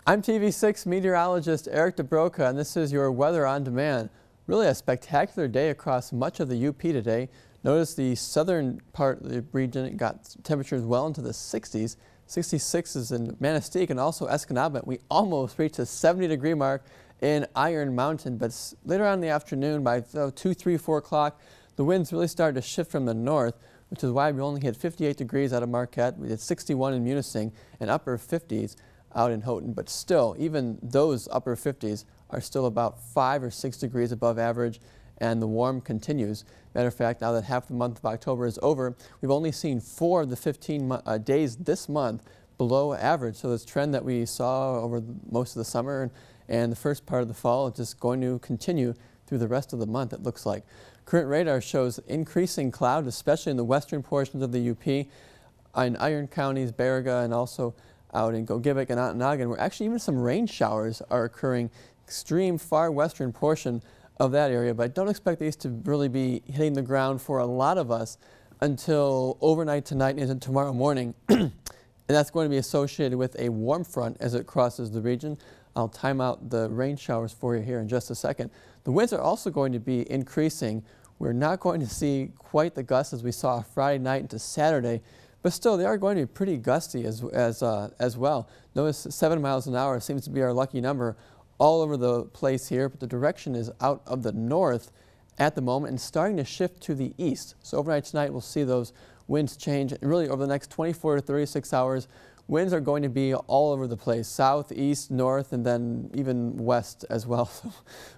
I'm TV6 meteorologist Eric DeBroca, and this is your weather on demand. Really a spectacular day across much of the UP today. Notice the southern part of the region got temperatures well into the 60s. 66 is in Manistee and also Escanaba. We almost reached the 70-degree mark in Iron Mountain, but later on in the afternoon by 2, 3, 4 o'clock, the winds really started to shift from the north, which is why we only hit 58 degrees out of Marquette. We did 61 in Munising and upper 50s out in Houghton, but still, even those upper 50s are still about 5 or 6 degrees above average, and the warm continues. Matter of fact, now that half the month of October is over, we've only seen 4 of the 15 days this month below average. So this trend that we saw over most of the summer and the first part of the fall is just going to continue through the rest of the month, it looks like. Current radar shows increasing cloud, especially in the western portions of the UP, in Iron counties, Baraga, and also out in Gogebic and Ontonagon, where actually even some rain showers are occurring, extreme far western portion of that area. But I don't expect these to really be hitting the ground for a lot of us until overnight tonight and into tomorrow morning. And that's going to be associated with a warm front as it crosses the region. I'll time out the rain showers for you here in just a second. The winds are also going to be increasing. We're not going to see quite the gusts as we saw Friday night into Saturday, but still they are going to be pretty gusty as well. Notice 7 miles an hour seems to be our lucky number all over the place here, but the direction is out of the north at the moment and starting to shift to the east. So overnight tonight we'll see those winds change, and really over the next 24 to 36 hours, winds are going to be all over the place, south, east, north, and then even west as well.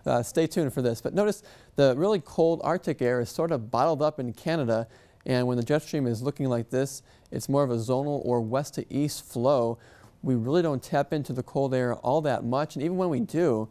So stay tuned for this. But notice the really cold Arctic air is sort of bottled up in Canada, and when the jet stream is looking like this, it's more of a zonal or west to east flow. We really don't tap into the cold air all that much, and even when we do,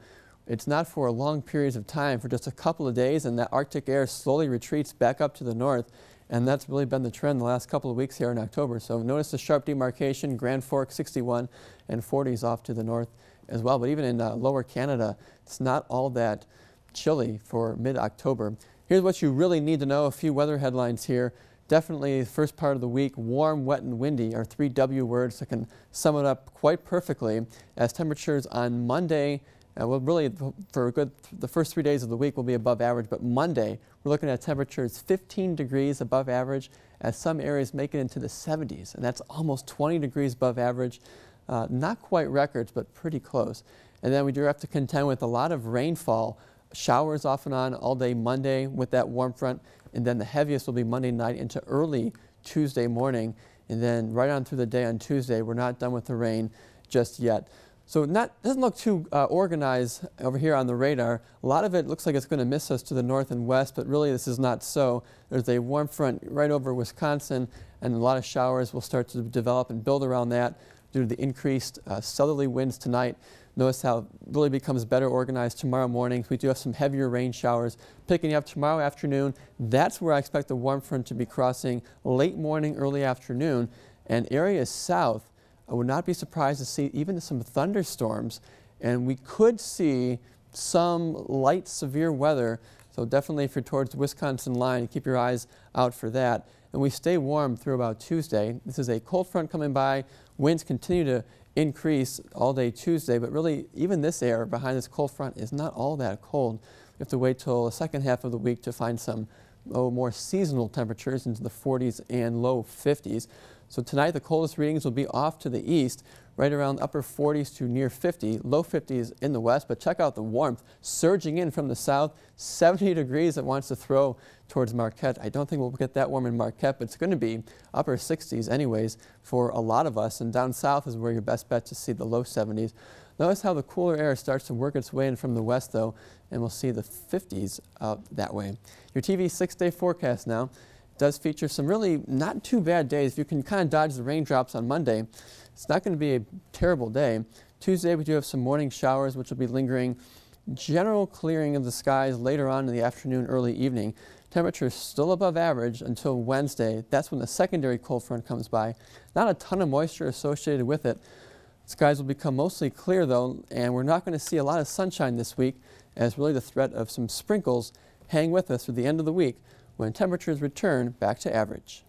it's not for long periods of time, for just a couple of days, and that Arctic air slowly retreats back up to the north. And that's really been the trend the last couple of weeks here in October. So notice the sharp demarcation, Grand Forks 61 and 40s off to the north as well. But even in lower Canada, it's not all that chilly for mid-October. Here's what you really need to know, a few weather headlines here. Definitely the first part of the week, warm, wet, and windy are 3 W words that can sum it up quite perfectly, as temperatures on Monday, well, really, for the first 3 days of the week will be above average, but Monday, we're looking at temperatures 15 degrees above average, as some areas make it into the 70s, and that's almost 20 degrees above average. Not quite records, but pretty close. And then we do have to contend with a lot of rainfall, showers off and on all day Monday with that warm front, and then the heaviest will be Monday night into early Tuesday morning, and then right on through the day on Tuesday. We're not done with the rain just yet. So it doesn't look too organized over here on the radar. A lot of it looks like it's going to miss us to the north and west, but really this is not so. There's a warm front right over Wisconsin, and a lot of showers will start to develop and build around that due to the increased southerly winds tonight. Notice how it really becomes better organized tomorrow morning. We do have some heavier rain showers picking up tomorrow afternoon. That's where I expect the warm front to be crossing late morning, early afternoon, and areas south. I would not be surprised to see even some thunderstorms, and we could see some light severe weather. So definitely if you're towards the Wisconsin line, keep your eyes out for that. And we stay warm through about Tuesday. This is a cold front coming by. Winds continue to increase all day Tuesday, but really even this air behind this cold front is not all that cold. We have to wait till the second half of the week to find some more seasonal temperatures into the 40s and low 50s. So tonight the coldest readings will be off to the east, right around upper 40s to near 50, low 50s in the west. But check out the warmth surging in from the south, 70 degrees it wants to throw towards Marquette. I don't think we'll get that warm in Marquette, but it's going to be upper 60s anyways for a lot of us. And down south is where your best bet to see the low 70s. Notice how the cooler air starts to work its way in from the west, though, and we'll see the 50s that way. Your TV 6-day forecast now does feature some really not too bad days. If you can kind of dodge the raindrops on Monday, it's not going to be a terrible day. Tuesday, we do have some morning showers, which will be lingering. General clearing of the skies later on in the afternoon, early evening. Temperatures still above average until Wednesday. That's when the secondary cold front comes by. Not a ton of moisture associated with it. Skies will become mostly clear, though, and we're not going to see a lot of sunshine this week, as really the threat of some sprinkles hang with us through the end of the week when temperatures return back to average.